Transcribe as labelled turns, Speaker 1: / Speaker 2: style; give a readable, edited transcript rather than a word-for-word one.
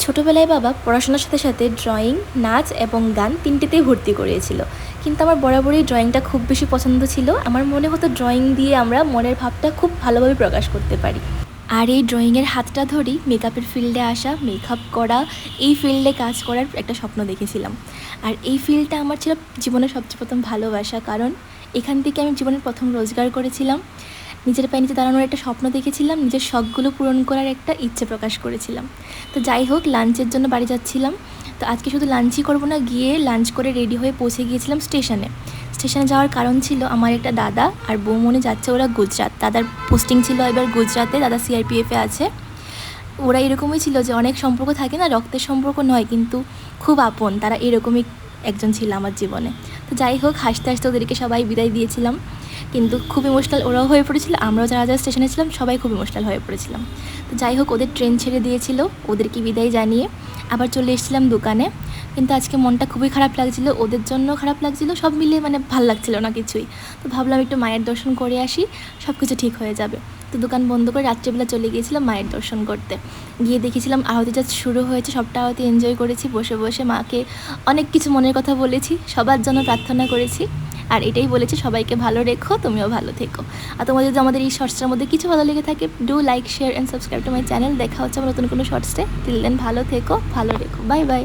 Speaker 1: ছোটোবেলায় বাবা পড়াশোনার সাথে সাথে ড্রয়িং, নাচ এবং গান তিনটেতেই ভর্তি করিয়েছিল। কিন্তু আমার বরাবরই ড্রয়িংটা খুব বেশি পছন্দ ছিল। আমার মনে হতো ড্রয়িং দিয়ে আমরা মনের ভাবটা খুব ভালোভাবে প্রকাশ করতে পারি। আর এই ড্রয়িংয়ের হাতটা ধরেই মেকআপের ফিল্ডে আসা, মেকআপ করা, এই ফিল্ডে কাজ করার একটা স্বপ্ন দেখেছিলাম। আর এই ফিল্ডটা আমার ছিল জীবনের সবচেয়ে প্রথম ভালোবাসা, কারণ এখান থেকে আমি জীবনের প্রথম রোজগার করেছিলাম, নিজের পায়ে নিজে দাঁড়ানোর একটা স্বপ্ন দেখেছিলাম, নিজের শখগুলো পূরণ করার একটা ইচ্ছে প্রকাশ করেছিলাম। তো যাই হোক, লাঞ্চের জন্য বাড়ি যাচ্ছিলাম। তো আজকে শুধু লাঞ্চই করবো না, গিয়ে লাঞ্চ করে রেডি হয়ে পৌঁছে গিয়েছিলাম স্টেশনে। স্টেশনে যাওয়ার কারণ ছিল আমার একটা দাদা আর বৌমনি যাচ্ছে ওরা গুজরাট। দাদার পোস্টিং ছিল এবার গুজরাতে, দাদা সিআরপিএফে আছে। ওরা এরকমই ছিল যে অনেক সম্পর্ক থাকে না, রক্তের সম্পর্ক নয় কিন্তু খুব আপন, তারা এরকমই একজন ছিল আমার জীবনে। তো যাই হোক, হাসতে হাসতে ওদেরকে সবাই বিদায় দিয়েছিলাম, কিন্তু খুব ইমোশনাল ওরাও হয়ে পড়েছিল, আমরাও যারা যারা স্টেশনে ছিলাম সবাই খুব ইমোশনাল হয়ে পড়েছিলাম। তো যাই হোক, ওদের ট্রেন ছেড়ে দিয়েছিল, ওদেরকে বিদায় জানিয়ে আবার চলে এসেছিলাম দোকানে। কিন্তু আজকে মনটা খুবই খারাপ লাগছিল, ওদের জন্য খারাপ লাগছিল, সব মিলিয়ে মানে ভাল লাগছিল না কিছুই। তো ভাবলাম একটু মায়ের দর্শন করে আসি, সব কিছু ঠিক হয়ে যাবে। তো দোকান বন্ধ করে রাত্রিবেলা চলে গিয়েছিলাম মায়ের দর্শন করতে। গিয়ে দেখেছিলাম আরতি জাস্ট শুরু হয়েছে, সবটা আরতি এনজয় করেছি, বসে বসে মাকে অনেক কিছু মনের কথা বলেছি, সবার জন্য প্রার্থনা করেছি। আর এটাই বলেছি, সবাইকে ভালো রেখো, তুমিও ভালো থেকো। আর তোমাদের যদি আমাদের এই শর্টসটার মধ্যে কিছু ভালো লেগে থাকে, do like, share and subscribe to my channel. দেখা হচ্ছে আমার নতুন কোনো শর্টসে। টিল দেন ভালো থেকো, ভালো রেখো, বাই বাই।